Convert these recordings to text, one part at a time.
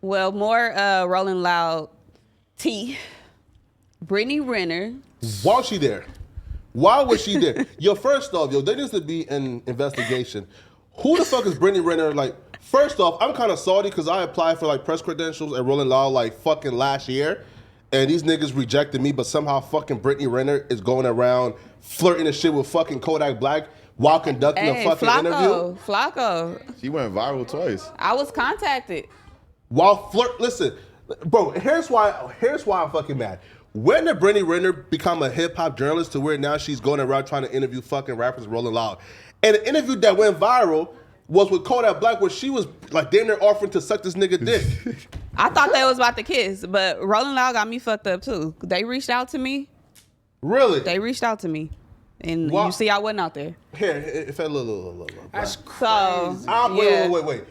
Well, more Rolling Loud T. Brittany Renner. Why was she there? Why was she there? Yo, first off, there needs to be an investigation. Who the fuck is Brittany Renner? Like, first off, I'm kind of salty because I applied for like press credentials at Rolling Loud like fucking last year, and these niggas rejected me, but somehow fucking Brittany Renner is going around flirting and shit with fucking Kodak Black while conducting a fucking interview. Flakko. She went viral twice. I was contacted. While listen, bro, here's why I'm fucking mad. When did Brittany Renner become a hip hop journalist to where now she's going around trying to interview fucking rappers Rolling Loud? And the interview that went viral was with Kodak Black, where she was like damn near offering to suck this nigga dick. I thought they was about to kiss, but Rolling Loud got me fucked up too. They reached out to me. Really? They reached out to me. And you see I wasn't out there. Here, if I look. That's crazy. So, Wait.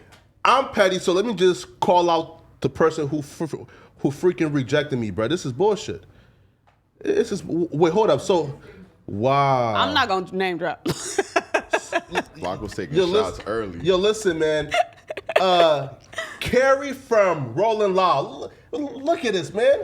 I'm petty, so let me just call out the person who freaking rejected me, bro. This is bullshit. It's just, wait, hold up. So, wow. I'm not going to name drop. Flakko was taking shots early. Yo, listen, man. Carrie from Rolling Loud. Look at this, man.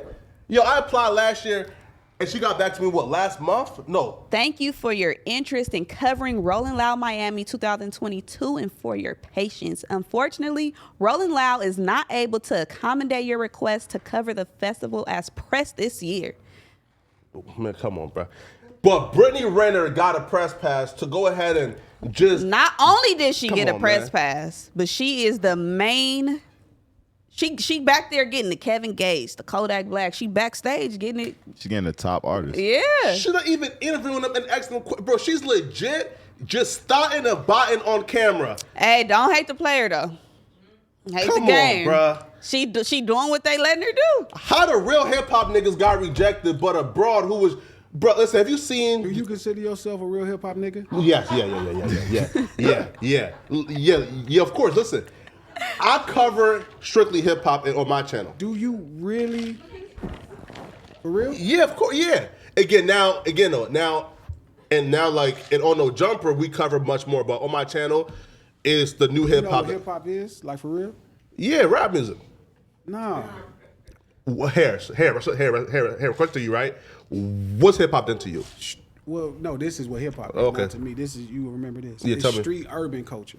Yo, I applied last year, and she got back to me, last month? No. Thank you for your interest in covering Rolling Loud Miami 2022 and for your patience. Unfortunately, Rolling Loud is not able to accommodate your request to cover the festival as press this year. Man, come on, bro. But Brittany Renner got a press pass to go ahead and just... Not only did she get a press pass, but she is the main... She back there getting the Kevin Gates, the Kodak Black. She backstage getting it. She getting the top artist. Yeah. She's not even interviewing them and asking them. Bro, she's legit just starting a botting on camera. Hey, don't hate the player, though. Hate Come the game. on, bro. She doing what they letting her do. How the real hip-hop niggas got rejected, but a broad who was... Bro, listen, have you seen... Do you consider yourself a real hip-hop nigga? Yes, yeah, of course. Listen, I cover strictly hip-hop on my channel. Do you really? For real? Yeah, of course, yeah. Now, like, in On No Jumper, we cover much more, but on my channel, is the new hip-hop. You know what hip-hop is? Like, for real? Yeah, rap music. No. Well, question to you, right? What's hip-hop done to you? Well, no, this is what hip-hop is. Okay. Not to me. This is, you remember this. Yeah, it's tell me. street urban culture.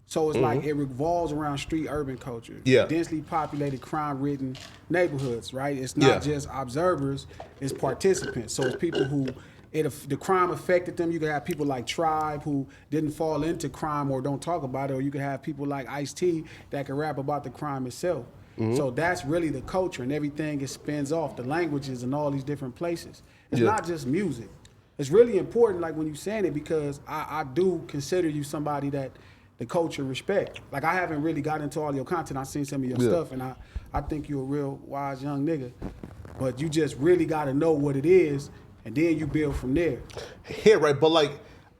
So it's like it revolves around street urban culture. Yeah. Densely populated, crime-ridden neighborhoods, right? It's not just observers, it's participants. So it's people who the crime affected them. You can have people like Tribe who didn't fall into crime or don't talk about it, or you can have people like Ice-T that can rap about the crime itself. So that's really the culture, and everything it spins off, the languages and all these different places. It's not just music. It's really important, like when you're saying it, because I do consider you somebody that the culture respect. Like, I haven't really got into all your content. I've seen some of your stuff, and I think you're a real wise young nigga. But you just really got to know what it is, and then you build from there. Yeah, right. But, like,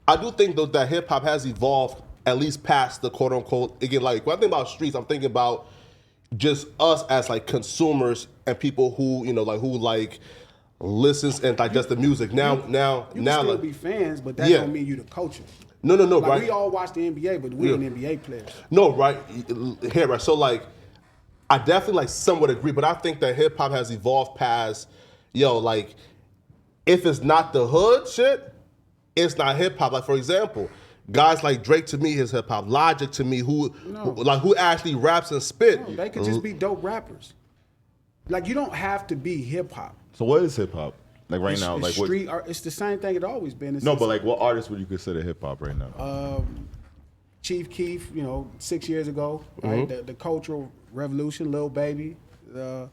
I do think, though, that hip-hop has evolved at least past the quote-unquote, again, like, when I think about streets, I'm thinking about just us as, like, consumers and people who, who listens and digest the music. Now, you can still like, be fans, but that don't mean you the culture. No, Like, right? we all watch the NBA, but we ain't NBA players. No, right? Here, right? So, like, I definitely, like, somewhat agree, but I think that hip-hop has evolved past, like, if it's not the hood shit, it's not hip-hop. Like, for example, guys like Drake, to me, is hip-hop. Logic, to me, who actually raps and spit. No, they could just be dope rappers. Like, you don't have to be hip-hop. So what is hip hop? Like right now, It's like street what? art. It's the same thing it always been. It's No, but like what artists would you consider hip hop right now? Chief Keef, 6 years ago, right? The cultural revolution, Lil Baby, the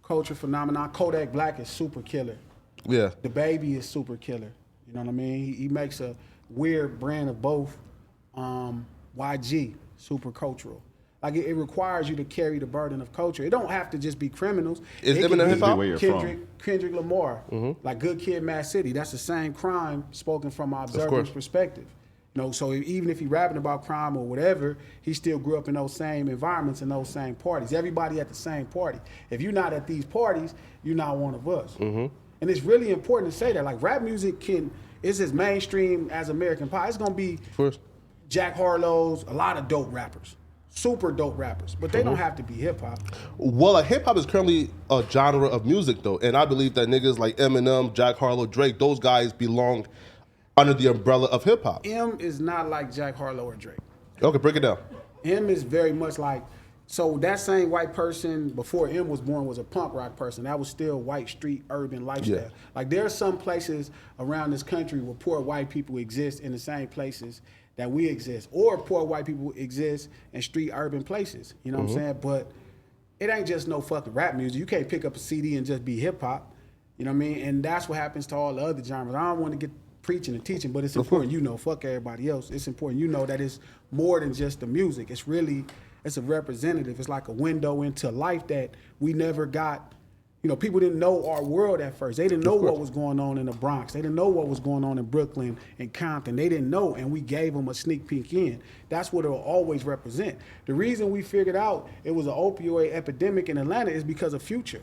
culture phenomenon. Kodak Black is super killer. Yeah. The Baby is super killer. You know what I mean? He makes a weird brand of both. YG, super cultural. Like, it requires you to carry the burden of culture. It don't have to just be criminals. Is it Eminem can hip-hop? Where you're from. Kendrick Lamar, like Good Kid, Mad City. That's the same crime spoken from an observer's perspective. So even if he's rapping about crime or whatever, he still grew up in those same environments and those same parties. Everybody at the same party. If you're not at these parties, you're not one of us. And it's really important to say that. Like, rap music is as mainstream as American pop. It's gonna be Jack Harlow's, a lot of dope rappers. super dope rappers, but they don't have to be hip hop. Well, hip hop is currently a genre of music though, and I believe that niggas like Eminem, Jack Harlow, Drake, those guys belong under the umbrella of hip hop. M is not like Jack Harlow or Drake. Okay, break it down. M is very much like, so that same white person before M was born was a punk rock person. That was still white street urban lifestyle. Yeah. Like there are some places around this country where poor white people exist in the same places that we exist, or poor white people exist in street urban places. You know what I'm saying? But it ain't just no fucking rap music. You can't pick up a CD and just be hip hop. You know what I mean? And that's what happens to all the other genres. I don't want to get preaching and teaching, but it's important you know, fuck everybody else. It's important you know that it's more than just the music. It's a representative. It's like a window into life that we never got. You know, people didn't know our world at first. They didn't know what was going on in the Bronx. They didn't know what was going on in Brooklyn and Compton. They didn't know, and we gave them a sneak peek in. That's what it'll always represent. The reason we figured out it was an opioid epidemic in Atlanta is because of Future.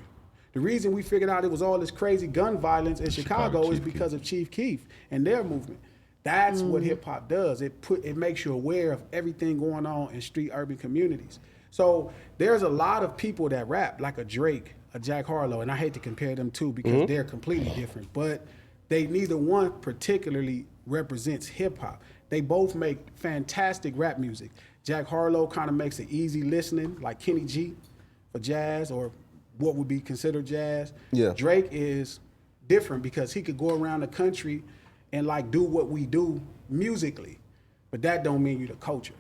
The reason we figured out it was all this crazy gun violence in Chicago is because of Chief Keef and their movement. That's what hip hop does. It makes you aware of everything going on in street urban communities. So there's a lot of people that rap like a Drake, a Jack Harlow, and I hate to compare them two because they're completely different, but they neither one particularly represents hip hop. They both make fantastic rap music. Jack Harlow kind of makes it easy listening, like Kenny G for jazz or what would be considered jazz. Yeah. Drake is different because he could go around the country and like do what we do musically, but that don't mean you the culture.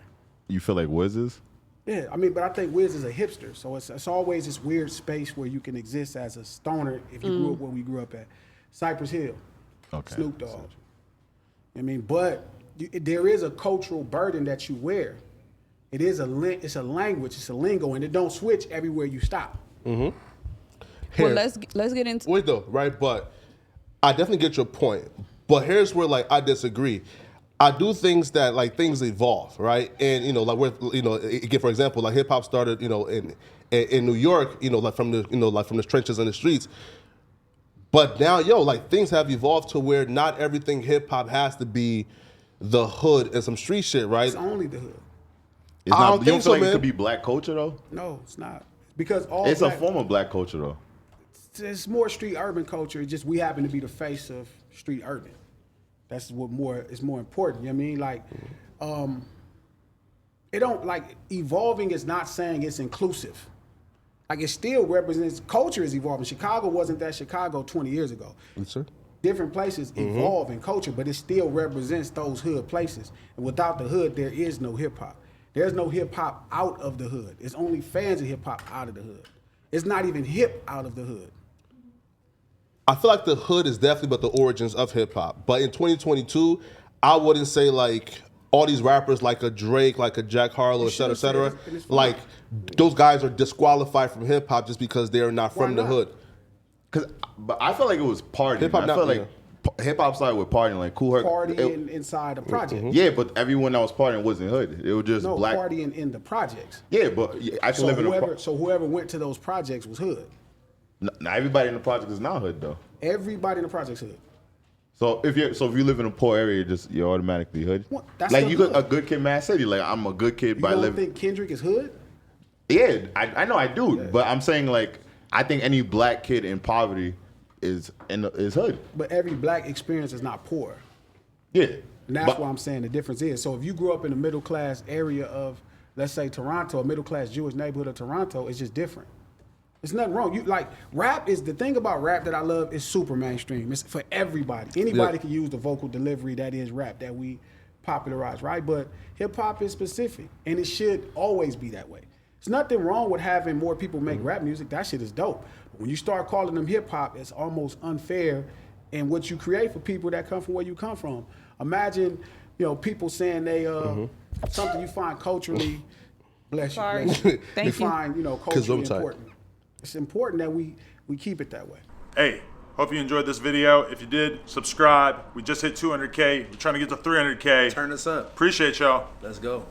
You feel like Wiz is? Yeah, I mean, but I think Wiz is a hipster, so it's always this weird space where you can exist as a stoner if you grew up where we grew up at. Cypress Hill, Snoop Dogg. I mean, but there is a cultural burden that you wear. It is it's a language, it's a lingo, and it don't switch everywhere you stop. Well, let's get into. Wait though, right? But I definitely get your point. But here's where like I disagree. I do things that like things evolve, right? And you know, like again, for example, like hip hop started, you know, in New York, you know, like from the trenches and the streets. But now, like things have evolved to where not everything hip hop has to be the hood and some street shit, right? It's only the hood. It's not, I don't you think don't so, feel like man. it could be black culture though? No, it's not. Because It's a form of black culture though. It's more street urban culture. It's just we happen to be the face of street urban. That's what is more important. You know what I mean? Like, it don't like evolving is not saying it's inclusive. Like it still represents culture is evolving. Chicago wasn't that Chicago 20 years ago. Yes, sir. Different places evolve in culture, but it still represents those hood places. And without the hood, there is no hip hop. There's no hip hop out of the hood. It's only fans of hip hop out of the hood. It's not even hip out of the hood. I feel like the hood is definitely but the origins of hip hop. But in 2022, I wouldn't say like all these rappers like a Drake, like a Jack Harlow, et cetera, like those guys are disqualified from hip hop just because they are not from the hood. But I feel like it was partying. Hip-hop I not- feel like hip hop started with partying, like Cool Herc. Partying inside the project. Yeah, but everyone that was partying wasn't hood. It was just No, black. partying in the projects. Yeah, but I can So live in a. whoever went to those projects was hood. Now everybody in the project is not hood though. Everybody in the project's hood. So if you live in a poor area, you're automatically hood. What? That's Like the you hood. a good kid, Mad City. Like I'm a good kid You by don't living. think Kendrick is hood? Yeah, I know I do, but I'm saying like I think any black kid in poverty is hood. But every black experience is not poor. Yeah, And that's but, why I'm saying the difference is. So if you grew up in a middle class area of, let's say Toronto, a middle class Jewish neighborhood of Toronto, it's just different. There's nothing wrong. You like rap is the thing about rap that I love is super mainstream. It's for everybody. Anybody can use the vocal delivery that is rap that we popularize, right? But hip hop is specific, and it should always be that way. There's nothing wrong with having more people make rap music. That shit is dope. But when you start calling them hip hop, it's almost unfair in what you create for people that come from where you come from. Imagine, people saying they something you find culturally, bless you, Sorry. bless you. Thank you you. find culturally Gesundheit. important. It's important that we keep it that way. Hey, hope you enjoyed this video. If you did, subscribe. We just hit 200K. We're trying to get to 300K. Turn us up. Appreciate y'all. Let's go.